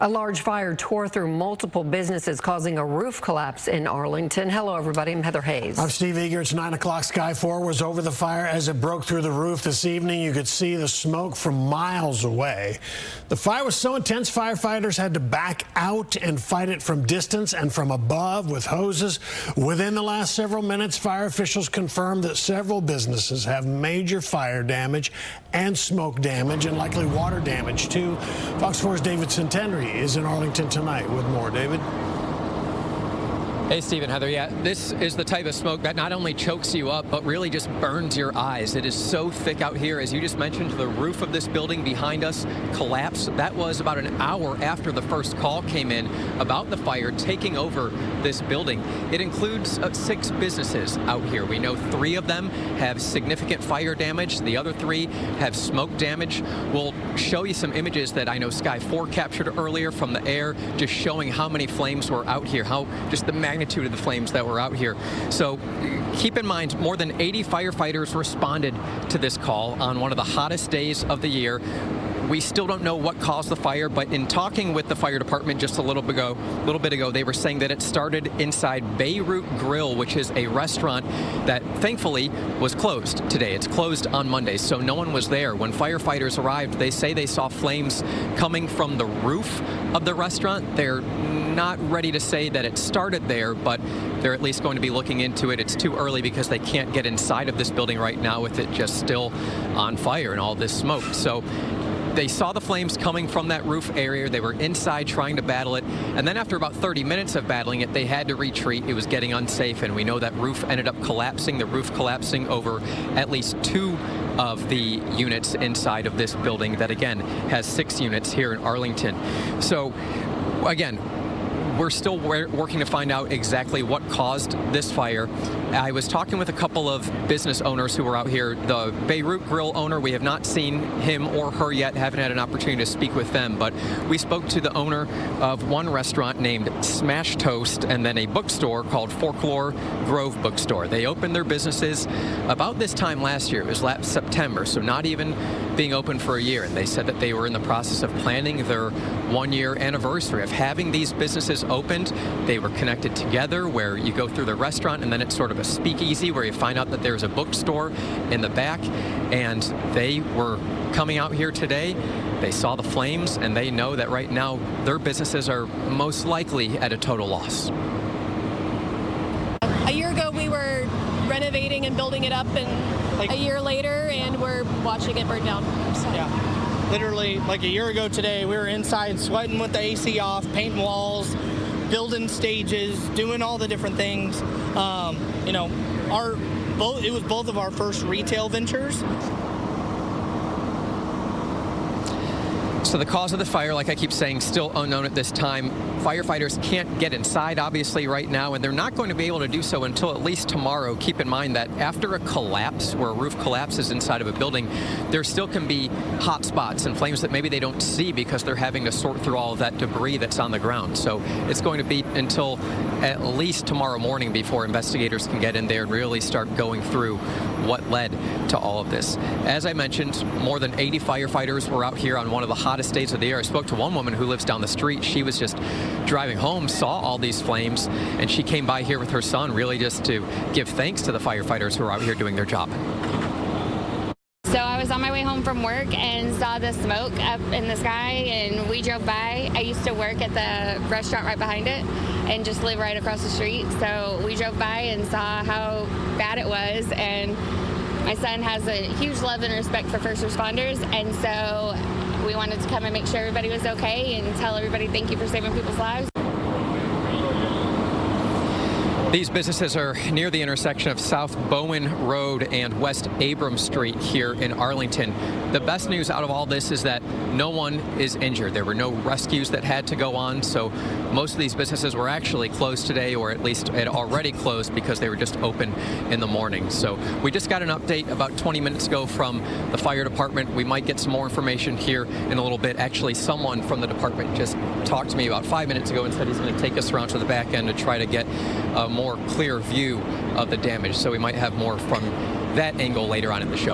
A large fire tore through multiple businesses, causing a roof collapse in Arlington. Hello, everybody. I'm Heather Hayes. I'm Steve Eager. It's 9 o'clock. Sky 4 was over the fire as it broke through the roof this evening. You could see the smoke from miles away. The fire was so intense, firefighters had to back out and fight it from distance and from above with hoses. Within the last several minutes, fire officials confirmed that several businesses have major fire damage and smoke damage and likely water damage, too. Fox 4's David Sentendrey is in Arlington tonight with more. David? Hey, Steve and Heather. Yeah, this is the type of smoke that not only chokes you up, but really just burns your eyes. It is so thick out here. As you just mentioned, the roof of this building behind us collapsed. That was about an hour after the first call came in about the fire taking over this building. It includes 6 businesses out here. We know 3 of them have significant fire damage. The other 3 have smoke damage. We'll show you some images that I know Sky 4 captured earlier from the air, just showing how many flames were out here, how just the magnitude of the flames that were out here. So keep in mind, more than 80 firefighters responded to this call on one of the hottest days of the year. We still don't know what caused the fire, but in talking with the fire department just a little bit ago, they were saying that it started inside Beirut Grill, which is a restaurant that thankfully was closed today. It's closed on Monday, so no one was there. When firefighters arrived, they say they saw flames coming from the roof of the restaurant. They're not ready to say that it started there, but they're at least going to be looking into it. It's too early because they can't get inside of this building right now with it just still on fire and all this smoke. So they saw the flames coming from that roof area. They were inside trying to battle it. And then after about 30 minutes of battling it, they had to retreat. It was getting unsafe. And we know that roof ended up collapsing, the roof collapsing over at least 2 of the units inside of this building that, again, has 6 units here in Arlington. So, again, we're still working to find out exactly what caused this fire. I was talking with a couple of business owners who were out here. The Beirut Grill owner, we have not seen him or her yet, haven't had an opportunity to speak with them, but we spoke to the owner of one restaurant named Smash Toast and then a bookstore called Folklore Grove Bookstore. They opened their businesses about this time last year. It was last September, so not even being open for a year. And they said that they were in the process of planning their 1-year anniversary of having these businesses opened. They were connected together where you go through the restaurant and then it's sort of a speakeasy where you find out that there's a bookstore in the back. And they were coming out here today. They saw the flames and they know that right now their businesses are most likely at a total loss. A year ago we were renovating and building it up, and a year later and we're watching it burn down. So. Yeah. Literally, like a year ago today, we were inside sweating with the AC off, painting walls, building stages, doing all the different things. You know, it was both of our first retail ventures. So the cause of the fire, like I keep saying, still unknown at this time. Firefighters can't get inside, obviously, right now, and they're not going to be able to do so until at least tomorrow. Keep in mind that after a collapse, where a roof collapses inside of a building, there still can be hot spots and flames that maybe they don't see because they're having to sort through all of that debris that's on the ground. So it's going to be until at least tomorrow morning before investigators can get in there and really start going through what led to all of this. As I mentioned, more than 80 firefighters were out here on one of the hottest days of the year. I spoke to one woman who lives down the street. She was just driving home, saw all these flames, and she came by here with her son really just to give thanks to the firefighters who are out here doing their job. So I was on my way home from work and saw the smoke up in the sky, and we drove by. I used to work at the restaurant right behind it and just live right across the street. So we drove by and saw how bad it was, and my son has a huge love and respect for first responders, and so we wanted to come and make sure everybody was okay and tell everybody thank you for saving people's lives. These businesses are near the intersection of South Bowen Road and West Abram Street here in Arlington. The best news out of all this is that no one is injured. There were no rescues that had to go on, so most of these businesses were actually closed today, or at least had already closed because they were just open in the morning. So we just got an update about 20 minutes ago from the fire department. We might get some more information here in a little bit. Actually, someone from the department just talked to me about 5 minutes ago and said he's going to take us around to the back end to try to get a more clear view of the damage. So we might have more from that angle later on in the show.